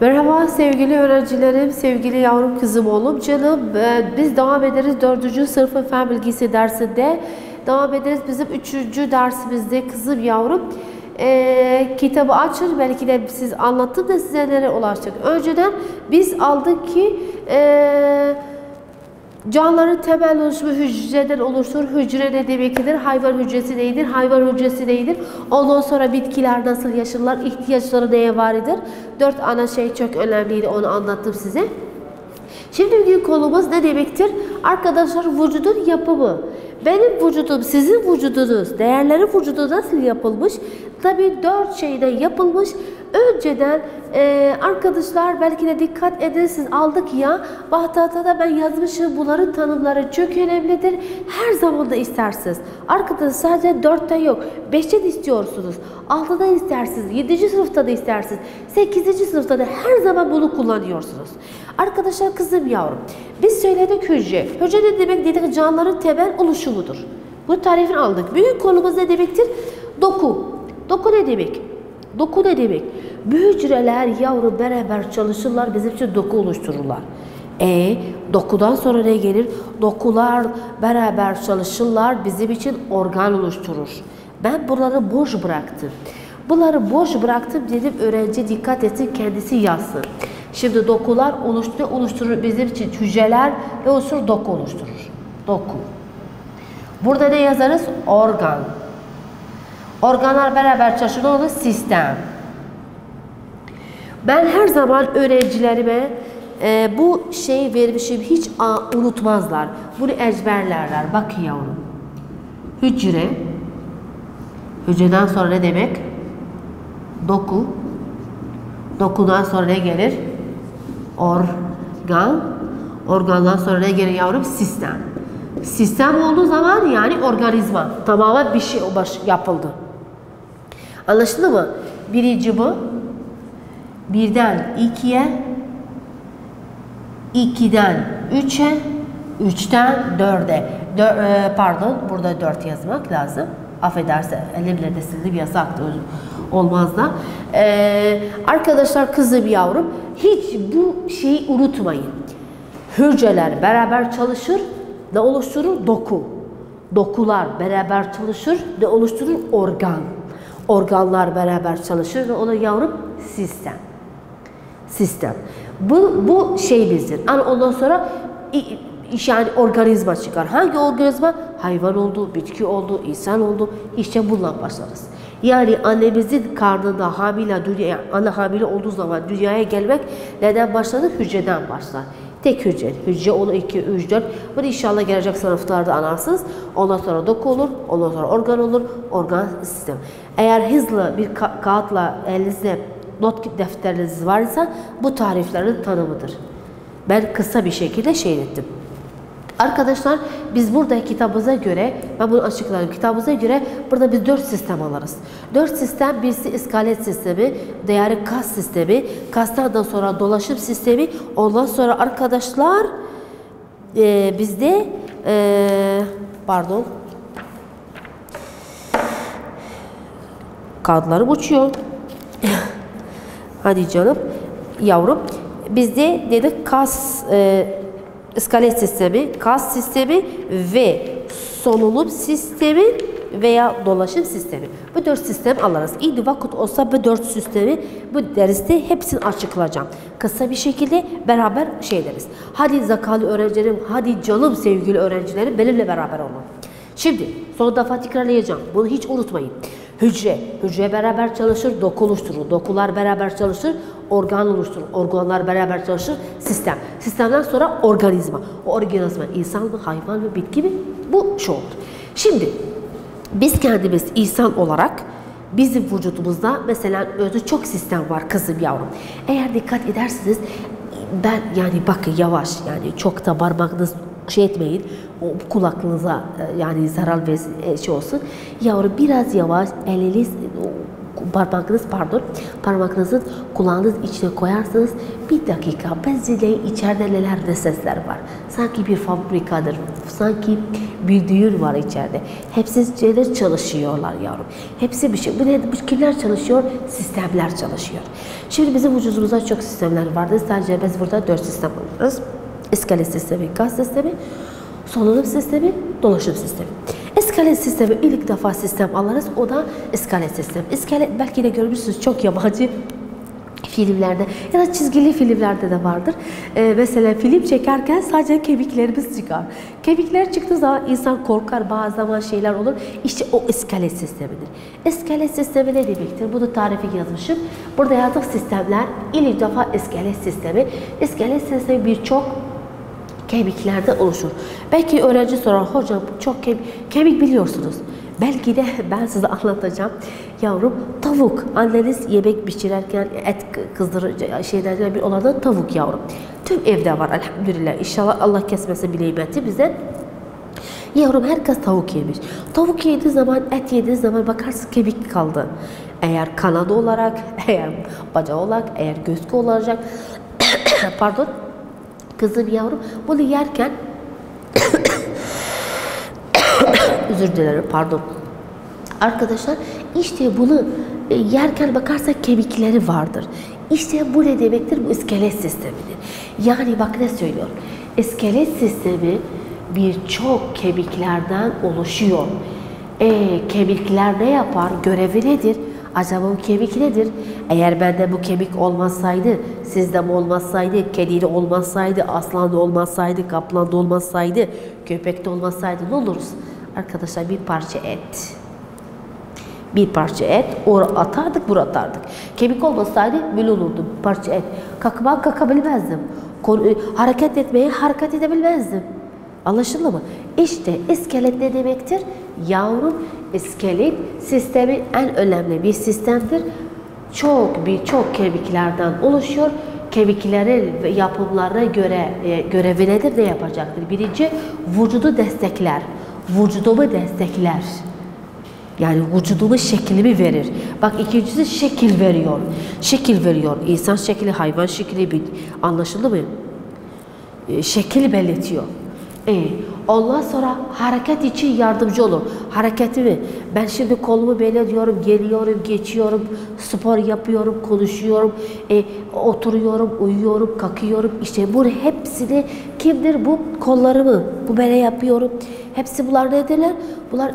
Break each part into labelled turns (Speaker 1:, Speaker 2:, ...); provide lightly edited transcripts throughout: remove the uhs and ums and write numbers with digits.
Speaker 1: Merhaba sevgili öğrencilerim, sevgili yavrum kızım oğlum canım. Biz devam ederiz 4. sınıf fen bilgisi dersinde. Devam ederiz bizim 3. dersimizde kızım yavrum. Kitabı açın, belki de siz anlattım da size nereye ulaştık. Önceden biz aldık ki canlıların temel oluşumu hücreden oluşur. Hücre ne demektir? Hayvan hücresi neydir? Hayvan hücresi neydir? Ondan sonra bitkiler nasıl yaşarlar? İhtiyaçları neye vardır? 4 ana şey çok önemliydi. Onu anlattım size. Şimdi bugün konumuz ne demektir? Arkadaşlar vücudun yapımı. Benim vücudum, sizin vücudunuz, değerlerin vücudu nasıl yapılmış? Tabii 4 şeyden yapılmış. Önceden arkadaşlar belki de dikkat edersiniz aldık ya. Bahtatada ben yazmışım, bunların tanımları çok önemlidir. Her zaman da istersiniz. Arkadaşlar sadece 4'te yok. 5'te de istiyorsunuz. 6'da istersiniz. 7. sınıfta da istersiniz. 8. sınıfta da her zaman bunu kullanıyorsunuz. Arkadaşlar kızım yavrum. Biz söyledik hücre. Hücre ne demek dedik? Canlıların temel oluşumudur. Bu tarifini aldık. Bugün konumuz ne demektir? Doku. Doku ne demek? Doku ne demek? Bu hücreler yavrum beraber çalışırlar, bizim için doku oluştururlar. Dokudan sonra ne gelir? Dokular beraber çalışırlar, bizim için organ oluşturur. Ben bunları boş bıraktım. Bunları boş bıraktım dedim, öğrenci dikkat etsin, kendisi yazsın. Şimdi dokular oluşturur bizim için hücreler ve oluşturur, doku oluşturur. Doku. Burada ne yazarız? Organ. Organlar beraber çalışır, olur sistem. Ben her zaman öğrencilerime bu şeyi vermişim, hiç unutmazlar. Bunu ezberlerler. Bakın yavrum. Hücre. Hücreden sonra ne demek? Doku. Dokudan sonra ne gelir? Organ. Organdan sonra ne gelir yavrum? Sistem. Sistem olduğu zaman yani organizma. Tamamen bir şey yapıldı. Anlaşıldı mı? Birinci bu. 1'den 2'ye, 2'den 3'e, 3'ten 4'e. Pardon, burada 4 yazmak lazım. Affedersin, elimle de sildim, yasaktı, olmaz da. Arkadaşlar kızım yavrum, hiç bu şeyi unutmayın. Hücreler beraber çalışır, ne oluşturur? Doku. Dokular beraber çalışır, ne oluşturur? Organ. Organlar beraber çalışır ve ona yavrum sistem. Sistem. Bu şeyimizdir. Yani ondan sonra yani organizma çıkar. Hangi organizma? Hayvan oldu, bitki oldu, insan oldu. İşte bununla başlarız. Yani annemizin karnında hamile olduğu zaman dünyaya gelmek neden başladı? Hücreden başlar. Tek hücre. Hücre olur 2, 3, 4. Bunu inşallah gelecek sınıflarda anlarsınız. Ondan sonra doku olur. Ondan sonra organ olur. Organ sistem. Eğer hızlı bir kağıtla elinizde not defteriniz varsa bu tariflerin tanımıdır. Ben kısa bir şekilde ettim. Arkadaşlar biz burada kitabımıza göre, ben bunu açıklayayım, kitabımıza göre burada biz 4 sistem alırız. 4 sistem, birisi iskelet sistemi, diğeri kas sistemi, kastan da sonra dolaşım sistemi, ondan sonra arkadaşlar bizde pardon kağıtlarım uçuyor. Hadi canım yavrum, bizde dedik kas iskelet sistemi, kas sistemi ve solunum sistemi veya dolaşım sistemi. Bu 4 sistem alırız. İyi vakit olsa bu 4 sistemi bu derste hepsini açıklayacağım. Kısa bir şekilde beraber deriz. Hadi zakalı öğrencilerim, hadi canım sevgili öğrencilerim benimle beraber olun. Şimdi son defa tekrarlayacağım. Bunu hiç unutmayın. Hücre beraber çalışır, doku oluşturur. Dokular beraber çalışır, organ oluşturur. Organlar beraber çalışır, sistem. Sistemden sonra organizma. O organizma insan mı, hayvan mı, bitki mi? Bu şu olur. Şimdi biz kendimiz insan olarak bizim vücudumuzda mesela özü çok sistem var kızım yavrum. Eğer dikkat ederseniz ben yani bakın yavaş yani çok da parmağınız etmeyin. O kulaklığınıza yani zarar olsun. Yavrum biraz yavaş eliniz parmağınızın kulağınız içine koyarsınız. Bir dakika ben size içeride neler sesler var. Sanki bir fabrikadır. Sanki bir düğün var içeride. Hepsi şeyler çalışıyorlar yavrum. Hepsi bir şey. Bu kimler çalışıyor? Sistemler çalışıyor. Şimdi bizim vücudumuzda çok sistemler vardır. Sadece biz burada 4 sistem alırız. İskelet sistemi, gaz sistemi, solunum sistemi, dolaşım sistemi. İskelet sistemi ilk defa sistem alırız. O da iskelet sistemi. İskelet belki de görmüşsünüz çok yabancı filmlerde ya da çizgili filmlerde de vardır. Mesela film çekerken sadece kemiklerimiz çıkar. Kemikler çıktığı zaman insan korkar, bazı zaman şeyler olur. İşte o iskelet sistemidir. İskelet sistemi ne demektir? Bunu tarifi yazmışım. Burada yazdık sistemler. İlk defa iskelet sistemi. İskelet sistemi birçok kemiklerden oluşur. Belki öğrenci sorar, hocam çok kemik biliyorsunuz. Belki de ben size anlatacağım. Yavrum tavuk. Anneniz yemek pişirirken et kızdırıcı şeylerden bir olan tavuk yavrum. Tüm evde var elhamdülillah. İnşallah Allah kesmesin bir nimeti bize. Yavrum herkes tavuk yemiş. Tavuk yediği zaman, et yediği zaman bakarsın kemik kaldı. Eğer kanadı olarak, eğer bacağı olarak, eğer göğsü olacak pardon kızım yavrum bunu yerken özür dilerim pardon. Arkadaşlar işte bunu yerken bakarsak kemikleri vardır. İşte bu ne demektir? Bu iskelet sistemidir. Yani bak ne söylüyorum. İskelet sistemi birçok kemiklerden oluşuyor. Kemikler ne yapar? Görevi nedir? Acaba bu kemik nedir? Eğer bende bu kemik olmasaydı, sizde olmasaydı, kedide olmasaydı, aslanda olmasaydı, kaplanda olmasaydı, köpekte olmasaydı ne oluruz? Arkadaşlar bir parça et. Bir parça et, oraya atardık, buraya atardık. Kemik olmasaydı böyle olurdu, bir parça et. Kalkabilmezdim. Hareket etmeye hareket edebilmezdim. Anlaşıldı mı? İşte iskelet ne demektir? Yavrum, iskelet sistemin en önemli bir sistemdir. Birçok kemiklerden oluşuyor. Kemiklerin yapımlarına göre görevi nedir? Ne yapacaktır? Birinci, vücudu destekler. Vücudumu destekler. Yani vücudumu şeklimi verir. Bak ikincisi şekil veriyor. Şekil veriyor. İnsan şekli, hayvan şekli anlaşıldı mı? Şekil belirtiyor. Ondan sonra hareket için yardımcı olur. Hareketimi, ben şimdi kolumu böyle diyorum, geliyorum, geçiyorum, spor yapıyorum, konuşuyorum, oturuyorum, uyuyorum, kalkıyorum. İşte bu hepsini kimdir? Bu kollarımı, bu böyle yapıyorum. Hepsi bunlar nedirler? Bunlar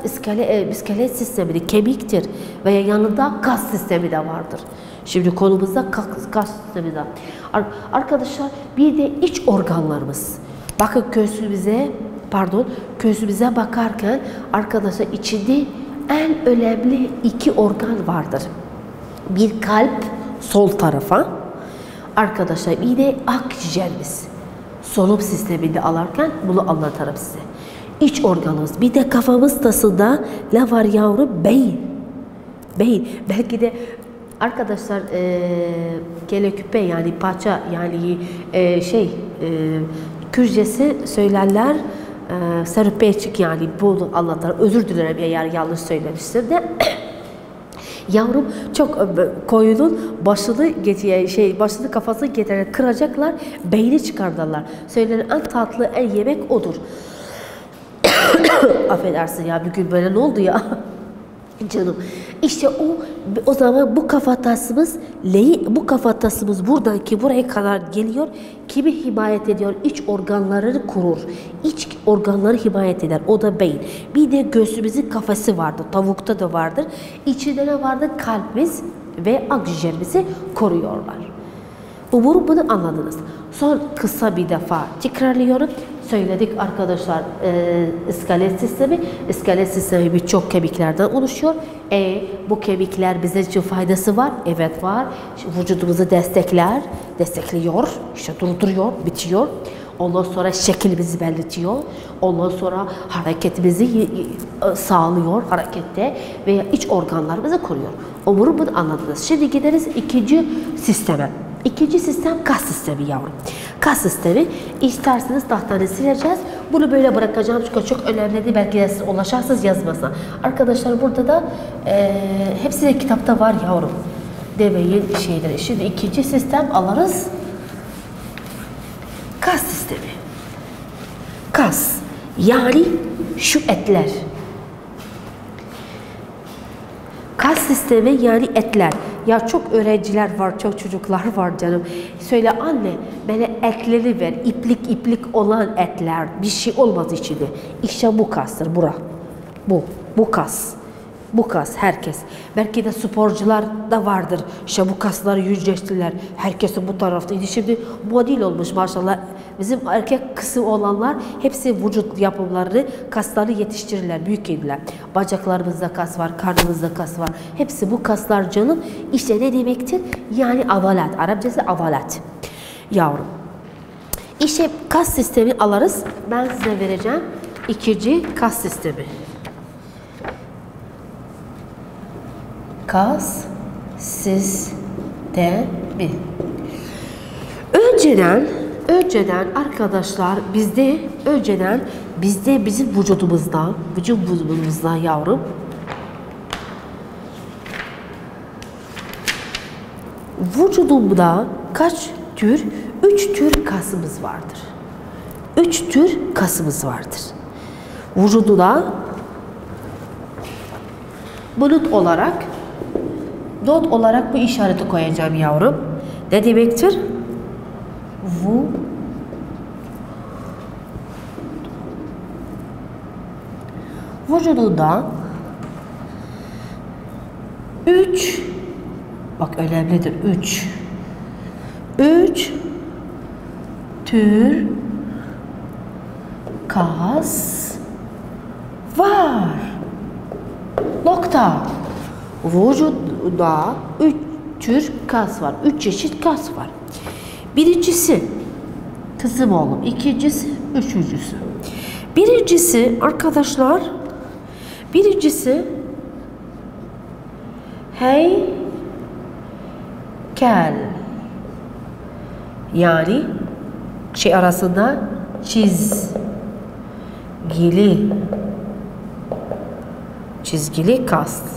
Speaker 1: iskelet sistemidir, kemiktir veya yanında kas sistemi de vardır. Şimdi konumuzda kas sistemi de. Arkadaşlar bir de iç organlarımız. Bakın göğsümüze bakarken arkadaşlar içinde en önemli 2 organ vardır. Bir kalp sol tarafa, arkadaşlar bir de akciğerimiz. Solunum sisteminde alarken bunu anlatırım size. İç organımız. Bir de kafamız tasında ne var yavrum? Beyin. Beyin. Belki de arkadaşlar keleküpe yani paça yani Kürtçesi söylerler. Sarıpeçik yani bunu anlatır. Özür dilerim eğer yanlış söylemiştir de. Yavrum çok koyunun başını kafasını getirerek kıracaklar, beyni çıkardılar. Söylenen en tatlı en yemek odur. Affedersin ya bir gün böyle ne oldu ya? Canım. İşte o zaman bu kafatasımız buradan ki buraya kadar geliyor. Kimi himayet ediyor? İç organlarını korur. İç organları himayet eder. O da beyin. Bir de göğsümüzün kafası vardır. Tavukta da vardır. İçinde ne vardır? Kalbimiz ve akciğerimizi koruyorlar. Umarım bunu anladınız. Son kısa bir defa tekrarlıyorum. Söyledik arkadaşlar iskelet sistemi. İskelet sistemi birçok kemiklerden oluşuyor. Bu kemikler bize için faydası var. Evet var. Vücudumuzu destekliyor. İşte durduruyor, bitiyor. Ondan sonra şeklimizi belirtiyor. Ondan sonra hareketimizi sağlıyor harekette veya iç organlarımızı koruyor. Umarım bunu anladınız. Şimdi gideriz ikinci sisteme. İkinci sistem kas sistemi yavrum. Kas sistemi isterseniz tahtanı sileceğiz. Bunu böyle bırakacağım çünkü çok önemli değil. Belki de siz ulaşarsınız yazmasına. Arkadaşlar burada da hepsi de kitapta var yavrum. Demeyin şeyleri. Şimdi ikinci sistem alırız. Kas sistemi. Kas. Yani şu etler. Kas sistemi yani etler. Ya çok öğrenciler var, çok çocuklar var canım. Söyle anne, bana etleri ver. İplik iplik olan etler. Bir şey olmaz içinde. İşte bu kastır, bura. Bu kas. Bu kas herkes. Belki de sporcular da vardır. İşte bu kasları yüzleştiler. Herkesin bu taraftaydı. Şimdi model olmuş maşallah. Bizim erkek kısım olanlar hepsi vücut yapımlarını, kasları yetiştirirler, büyük ediler. Bacaklarımızda kas var, karnımızda kas var. Hepsi bu kaslar canım. İşte ne demektir? Yani avalat. Arapçası avalat. Yavrum. İşte kas sistemi alırız. Ben size vereceğim. İkinci kas sistemi. Kas sistemi. Önceden arkadaşlar bizde bizim vücudumuzda yavrum vücudumda kaç tür? 3 tür kasımız vardır. 3 tür kasımız vardır. Vücuduna bulut olarak not olarak bu işareti koyacağım yavrum. Ne demektir? Vücudunda 3 bak önemlidir 3 tür kas var. Nokta. Vücudda 3 tür kas var. 3 çeşit kas var. Birincisi kızım oğlum. İkincisi, üçüncüsü. Birincisi arkadaşlar, heykel. Yani şey arasında çizgili kaslar.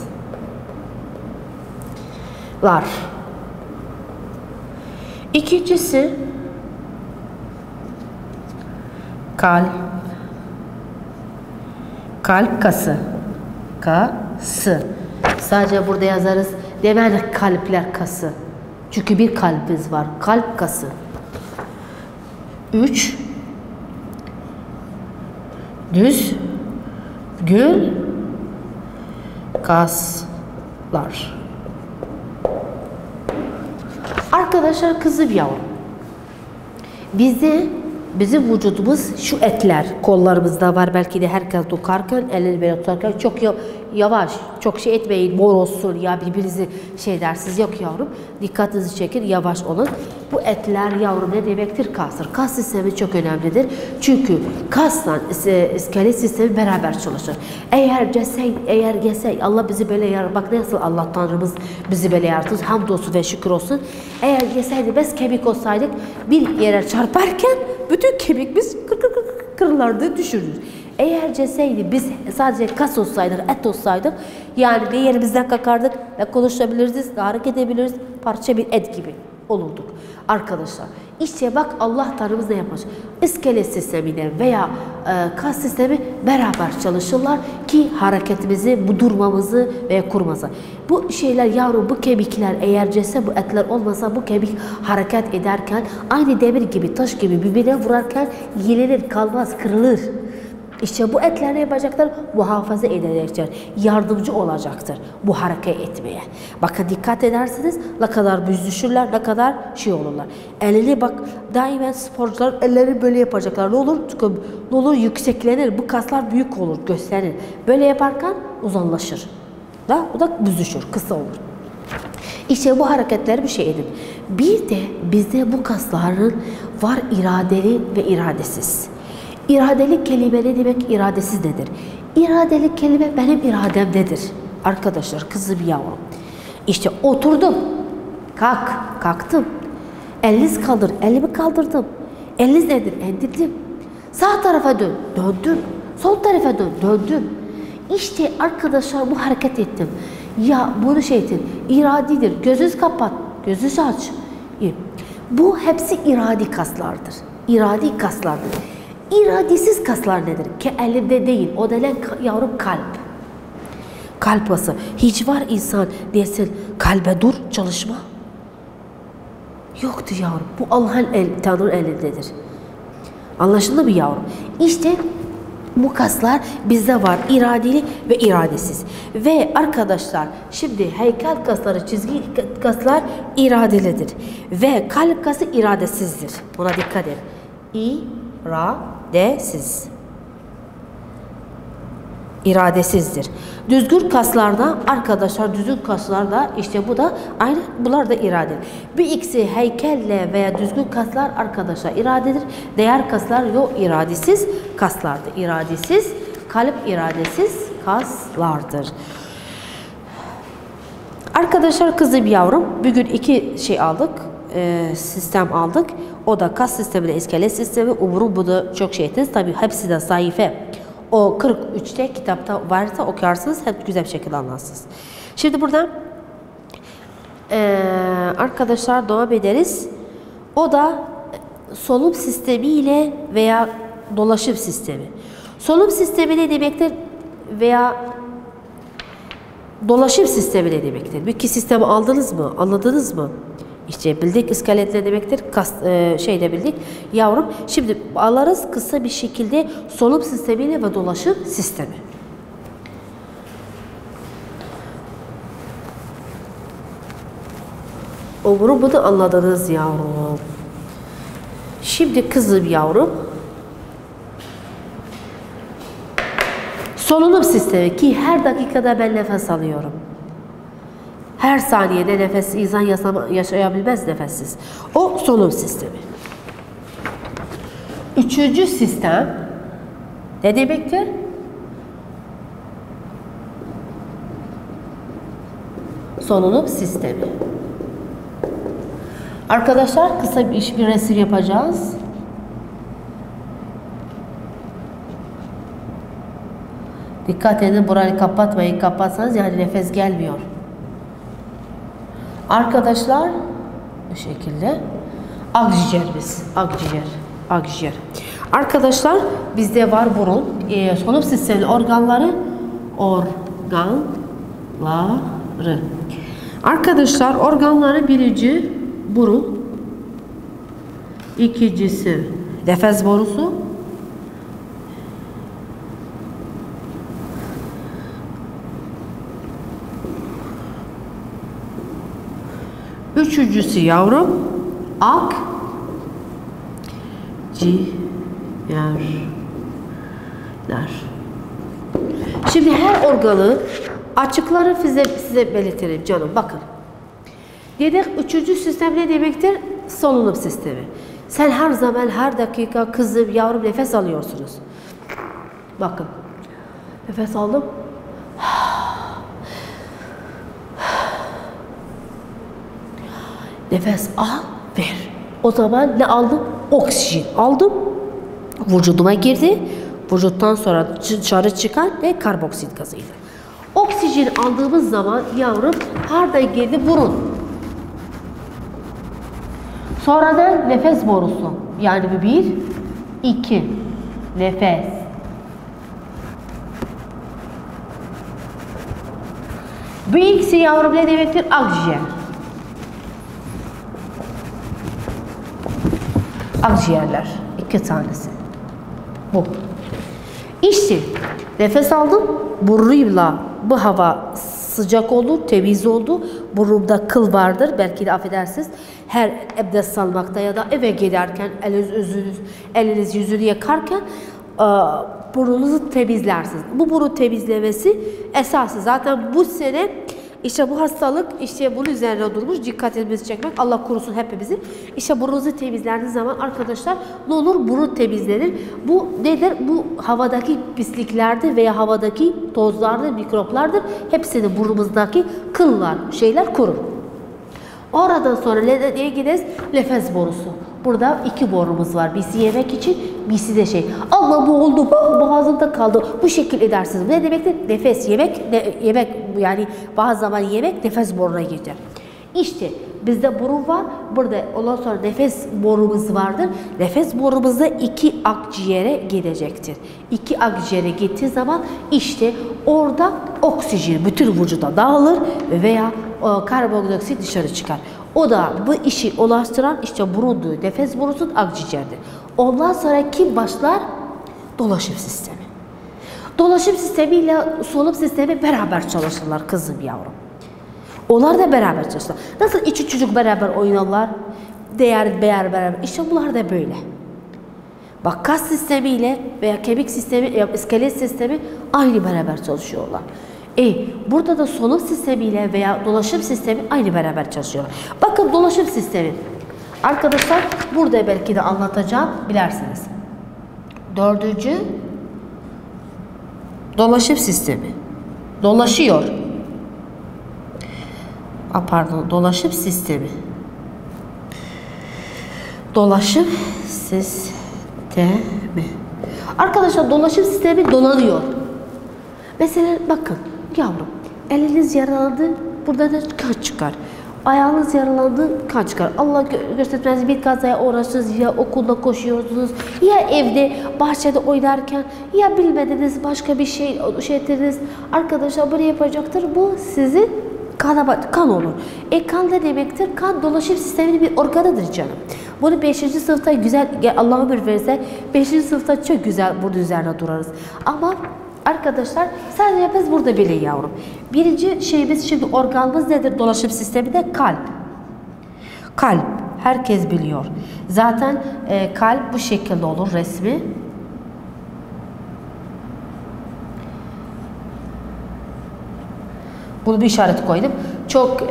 Speaker 1: İkincisi kalp kası. Sadece burada yazarız. Demedik kalpler kası. Çünkü bir kalbimiz var. Kalp kası. 3 düzgün kaslar. Arkadaşlar kızım yavrum. Bizim vücudumuz şu etler kollarımızda var. Belki de herkes dokarken, elini böyle tutarken çok yavaş, çok şey etmeyin, mor olsun ya birbirinizi şey dersiniz. Yok yavrum, dikkatinizi çekin, yavaş olun. Bu etler yavrum ne demektir? Kastır. Kas sistemi çok önemlidir. Çünkü kasla iskelet sistemi beraber çalışır. Eğer yesey, Allah bizi böyle yarar. Bak nasıl Allah Tanrımız bizi böyle yarattı. Hamdolsun ve şükür olsun. Eğer yeseydi biz kemik olsaydık bir yere çarparken bütün kemikimiz kırılardı, düşürür. Eğer ceseydi biz sadece kas olsaydık, et olsaydık yani ne yerimizden kalkardık, ne konuşabiliriz, ne hareket edebiliriz, parça bir et gibi olurduk. Arkadaşlar işte bak Allah Tanrımız ne yapmış? İskelet sistemiyle veya kas sistemi beraber çalışırlar ki hareketimizi, bu durmamızı veya kurmamızı. Bu şeyler yavrum bu kemikler eğer cese bu etler olmasa bu kemik hareket ederken aynı demir gibi taş gibi birbirine vurarken yenilir, kalmaz, kırılır. İşte bu etler ne yapacaklar? Muhafaza edecekler. Yardımcı olacaktır bu hareket etmeye. Bakın dikkat ederseniz ne kadar büzüşürler, ne kadar şey olurlar. Elini bak daima sporcular elleri böyle yapacaklar. Ne olur? Çünkü ne olur yükseklenir. Bu kaslar büyük olur, gösterir. Böyle yaparken uzanlaşır. O da büzüşür, kısa olur. İşte bu hareketler bir şey edin. Bir de bizde bu kasların var iradeli ve iradesiz. İradeli kelime ne demek? İradesiz nedir? İradeli kelime benim irademdedir. Arkadaşlar kızım yavrum. İşte oturdum. Kalktım. Eliniz kaldır. Elimi kaldırdım. Eliniz nedir? Endirdim. Sağ tarafa dön. Döndüm. Sol tarafa dön. Döndüm. İşte arkadaşlar bu hareket ettim. Ya bunu şeydir. İradidir. Gözünüz kapat. Gözünüz aç. Bu hepsi iradi kaslardır. İradi kaslardır. İradesiz kaslar nedir? Ki elimde değil. O denen yavrum kalp. Kalp bası. Hiç var insan desin kalbe dur çalışma. Yoktur yavrum. Bu Allah'ın Tanrı'nın elindedir. Anlaşıldı mı yavrum? İşte bu kaslar bizde var. İradeli ve iradesiz. Ve arkadaşlar şimdi heykel kasları, çizgi kaslar iradelidir. Ve kalp kası iradesizdir. Buna dikkat edin. İradesiz. İradesizdir. Düzgün kaslarda arkadaşlar düzgün kaslarda işte bu da aynı bunlar da iradedir. Bir ikisi heykelle veya düzgün kaslar arkadaşlar iradedir. Diğer kaslar yok iradesiz kaslardır. İradesiz kalp iradesiz kaslardır. Arkadaşlar kızım yavrum bugün iki şey aldık. Sistem aldık. O da kas sistemi ile iskelet sistemi. Umarım bu da çok şey ettiniz. Tabii hepsi de sayfa. O 43'te kitapta varsa okuyarsınız. Hep güzel bir şekilde anlarsınız. Şimdi buradan arkadaşlar devam ederiz. O da solunum sistemi ile veya dolaşım sistemi. Solunum sistemi ne demektir? Veya dolaşım sistemi ne demektir? Bu iki sistemi aldınız mı? Anladınız mı? İşte bildik iskelet ne demektir? Şeyde bildik. Yavrum şimdi alırız kısa bir şekilde solunum sistemiyle ve dolaşım sistemi. Umarım bunu anladınız yavrum. Şimdi kızım yavrum. Solunum sistemi ki her dakikada ben nefes alıyorum. Her saniyede nefes insan yaşayabilmez nefessiz. O solunum sistemi. Üçüncü sistem ne demektir? Solunum sistemi. Arkadaşlar kısa bir resim yapacağız. Dikkat edin burayı kapatmayın. Kapatsanız yani nefes gelmiyor. Arkadaşlar bu şekilde akciğerimiz, akciğer. Arkadaşlar bizde var burun, solunum sistemi organları, Arkadaşlar organları birinci burun, ikincisi nefes borusu, üçüncüsü yavrum akciğerler. Şimdi her organı açıkları size belirtelim canım. Bakın. Dedik üçüncü sistem ne demektir? Solunum sistemi. Sen her zaman her dakika kızım yavrum nefes alıyorsunuz. Bakın. Nefes aldım. Nefes al, ver. O zaman ne aldım? Oksijen aldım. Vücuduma girdi. Vücuttan sonra dışarı çıkan ve karbondioksit gazıydı. Oksijen aldığımız zaman yavrum hardan girdi? Burun. Sonra da nefes borusu. Yani bu bir, iki. Nefes. Bu ikisi yavrum ne demektir? Akciğer. Akciğerler. İki tanesi. Bu. İşte nefes aldım. Burnumla bu hava sıcak olur, temiz oldu. Burnumda kıl vardır. Belki de affedersiniz. Her abdest almakta ya da eve giderken eliniz yüzünü yakarken burnunuzu temizlersiniz. Bu burun temizlemesi esası. Zaten bu sene İşte bu hastalık işte bunun üzerine durmuş dikkatimizi çekmek. Allah korusun hepimizi. İşte burnunuzu temizlerdiğiniz zaman arkadaşlar ne olur burun temizlenir. Bu nedir? Bu havadaki pisliklerdir veya havadaki tozlardır, mikroplardır. Hepsini burnumuzdaki kıllar, şeyler korur. Oradan sonra neye gideriz? Nefes borusu. Burada iki borumuz var. Birisi yemek için, birisi de şey. Allah boğuldu, boğazımda kaldı. Bu şekil edersiniz. Ne demektir? Nefes, yemek yani bazı zaman yemek nefes boruna gider. İşte bizde burun var. Burada ondan sonra nefes borumuz vardır. Nefes borumuzda iki akciğere gidecektir. İki akciğere gittiği zaman işte orada oksijen bütün vücuda dağılır veya karbondioksit dışarı çıkar. O da bu işi ulaştıran işte burundu, nefes borusudur, akciğerdir. Ondan sonra kim başlar? Dolaşım sistemi. Dolaşım sistemiyle solunum sistemi beraber çalışırlar kızım yavrum. Onlar da beraber çalışırlar. Nasıl iki çocuk beraber oynarlar? Beraber. İşte bunlar da böyle. Bak kas sistemiyle veya kemik sistemi, iskelet sistemi aynı beraber çalışıyorlar. Burada da solunum sistemiyle veya dolaşım sistemi aynı beraber çalışıyorlar. Bakın dolaşım sistemi. Arkadaşlar burada belki de anlatacağım, bilersiniz. Dördüncü dolaşım sistemi. Dolaşıyor. Dolaşım sistemi. Dolaşım sistemi. Arkadaşlar dolaşım sistemi dolanıyor. Mesela bakın yavrum, eliniz yaralandı, burada da kan çıkar. Ayağınız yaralandı, kan çıkar. Allah göstermez, bir kazaya uğraştınız ya okulda koşuyorsunuz ya evde bahçede oynarken ya bilmediniz başka bir şey ettiniz. Arkadaşlar bunu yapacaktır. Bu sizin kan olur. Kan ne demektir? Kan dolaşım sisteminin bir organıdır canım. Bunu 5. sınıfta güzel, Allah ömür verirse 5. sınıfta çok güzel bunun üzerine durarız. Ama arkadaşlar sadece biz burada bile yavrum. Birinci şeyimiz şimdi organımız nedir dolaşım sisteminde? Kalp. Kalp. Herkes biliyor. Zaten kalp bu şekilde olur resmi. Bunu bir işaret koydum. Çok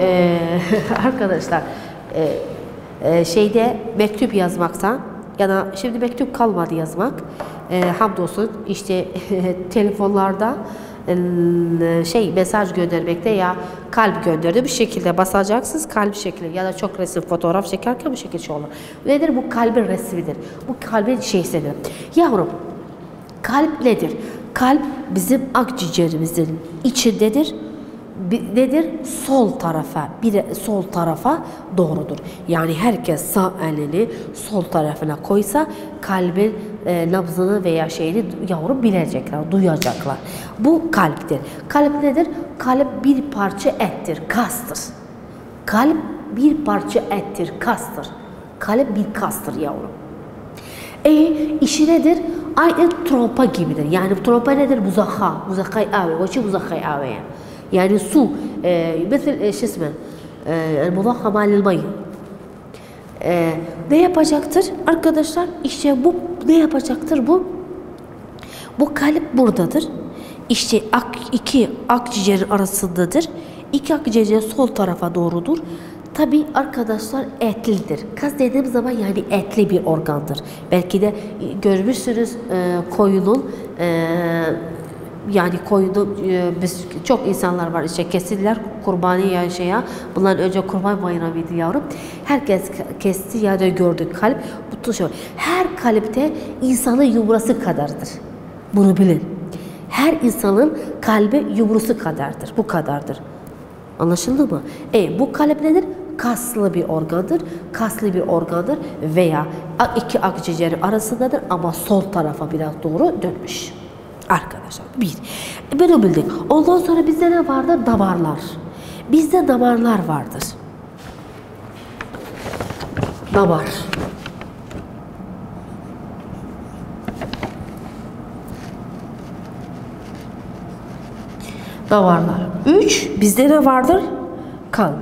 Speaker 1: arkadaşlar şeyde mektup yazmaktan ya da şimdi mektup kalmadı yazmak. Hamdolsun işte telefonlarda mesaj göndermekte ya kalp gönderdi bir şekilde basacaksınız kalp şekli ya da çok resim fotoğraf çekerken bu şekilde şey olur. Nedir? Bu kalbin resmidir. Bu kalbin şeysidir. Yavrum kalp nedir? Kalp bizim akciğerimizin içindedir. Nedir? Sol tarafa doğrudur. Yani herkes sağ elini sol tarafına koysa kalbin nabzını veya şeyini yavrum bilecekler, duyacaklar. Bu kalptir. Kalp nedir? Kalp bir parça ettir, kastır. Kalp bir parça ettir, kastır. Kalp bir kastır yavrum. İşi nedir? Aynı trompa gibidir. Yani trompa nedir? Muzakkay ave. O için muzakkay ave. Yani su, mesela şey ismi, mudahhama lilmay. Ne yapacaktır arkadaşlar? İşte bu ne yapacaktır bu? Bu kalp buradadır. İşte iki akciğer arasındadır. İki akciğer sol tarafa doğrudur. Tabi arkadaşlar etlidir. Kas dediğim zaman yani etli bir organdır. Belki de görmüşsünüz koyunun yani koyunu biz çok insanlar var işte kesildiler kurbani ya şeye. Bundan önce kurban bayramıydı yavrum. Herkes kesti ya da gördü kalp. Bu şey. Her kalpte insanın yumrusu kadardır. Bunu bilin. Her insanın kalbi yumrusu kadardır. Bu kadardır. Anlaşıldı mı? Bu kalp nedir? Kaslı bir organdır. Kaslı bir organdır veya iki akciğer arasındadır ama sol tarafa biraz doğru dönmüş. Arkadaşlar bunu bildik. Ondan sonra bizde ne vardır? Damarlar. Bizde damarlar vardır. Damar. Damarlar. 3. Bizde ne vardır? Kan.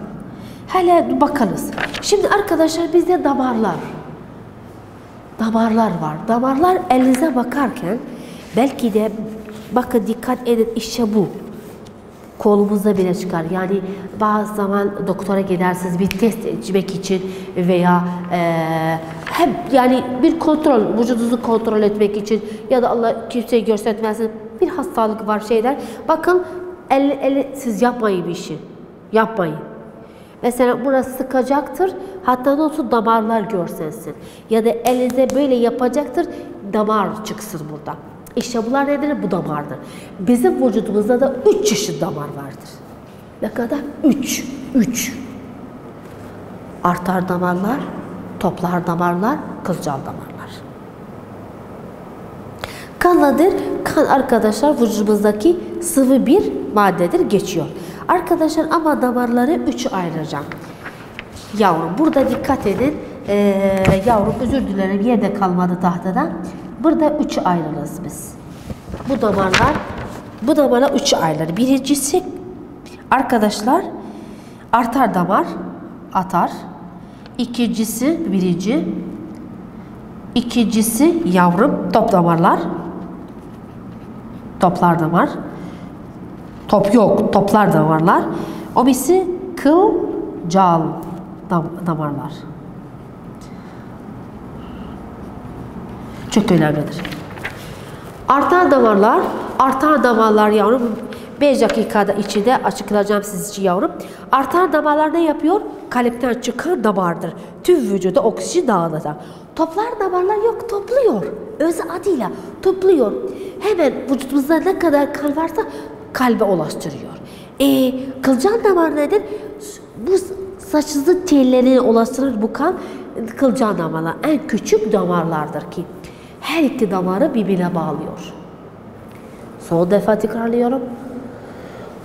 Speaker 1: Hele bakalız. Şimdi arkadaşlar bizde damarlar. Damarlar var. Damarlar elinize bakarken belki de bakın dikkat edin işte bu. Kolumuzda bile çıkar. Yani bazı zaman doktora gidersiniz bir test etmek için veya hep yani bir kontrol, vücudunuzu kontrol etmek için ya da Allah kimseyi göstermesin bir hastalık var şeyler. Bakın siz yapmayın bir işi. Yapmayın. Mesela burası sıkacaktır. Hatta ne olsun damarlar görsensin. Ya da elinde böyle yapacaktır. Damar çıksın burada. İşte bunlar nedir? Bu damardır. Bizim vücudumuzda da 3 çeşit damar vardır. Ne kadar? 3. 3. Arter damarlar, toplar damarlar, kılcal damarlar. Kan nedir? Kan arkadaşlar vücudumuzdaki sıvı bir maddedir, geçiyor. Arkadaşlar ama damarları 3'e ayıracağım. Yavrum burada dikkat edin. Yavrum özür dilerim yerde kalmadı tahtada. Burada 3'e ayrılırız biz. Bu damarlar 3'e ayrılır. Birincisi arkadaşlar arter damar, atar. İkincisi yavrum top damarlar. Toplar damar. Top yok, toplar damarlar. O birisi kılcal damarlar. Çok önemlidir. Arter damarlar yavrum 5 dakikada içinde açıklayacağım siz için yavrum. Arter damarlar ne yapıyor? Kalpten çıkan damardır. Tüm vücuda oksijen dağıtır. Toplar damarlar yok, topluyor. Öz adıyla topluyor. Hemen vücudumuzda ne kadar kan varsa kalbe ulaştırıyor. Kılcal damar nedir? Bu saçsızlık tellerini ulaştırır bu kan. Kılcal damarlar en küçük damarlardır ki her iki damarı birbirine bağlıyor. Son defa tekrarlıyorum.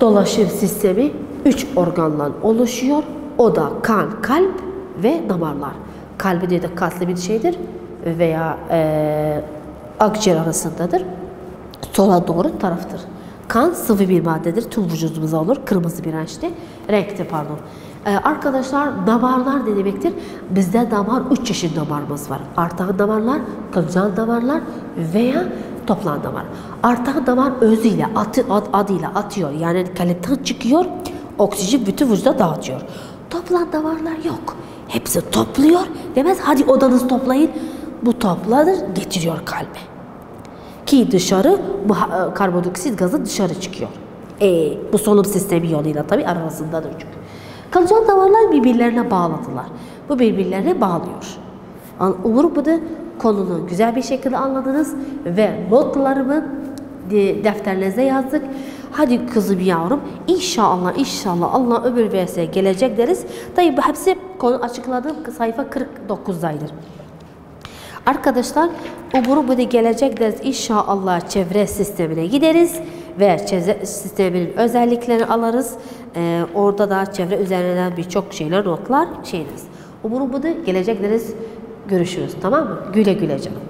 Speaker 1: Dolaşım sistemi 3 organdan oluşuyor. O da kan, kalp ve damarlar. Kalbi de kaslı bir şeydir veya akciğer arasındadır. Sola doğru taraftır. Kan sıvı bir maddedir. Tüm vücudumuza olur. Kırmızı bir renkte pardon. Arkadaşlar damarlar ne demektir? Bizde damar 3 çeşit damarımız var. Artan damarlar, kılcal damarlar veya toplan damar. Artan damar özüyle, adıyla atıyor. Yani kalpten çıkıyor, oksijen bütün vücuda dağıtıyor. Toplan damarlar yok. Hepsi topluyor. Demez hadi odanızı toplayın. Bu topladır, getiriyor kalbe. Ki dışarı karbondioksit gazı dışarı çıkıyor. Bu solunum sistemi yoluyla tabii arasındadır çünkü. Kılcal damarlar birbirlerine bağladılar. Bu birbirlerine bağlıyor. Umarım bunu konunu güzel bir şekilde anladınız ve notlarımı defterlerinize yazdık. Hadi kızım yavrum inşallah Allah ömür verse gelecek deriz. Tabii hepsi konu açıkladığım sayfa 49'daydır. Arkadaşlar umarım bunu gelecek deriz. İnşallah çevre sistemine gideriz ve çevre sisteminin özelliklerini alırız. Orada da çevre üzerinden birçok şeyler, notlar şeyiniz. Umarım bunu gelecek deriz. Görüşürüz, tamam mı? Güle güle canım.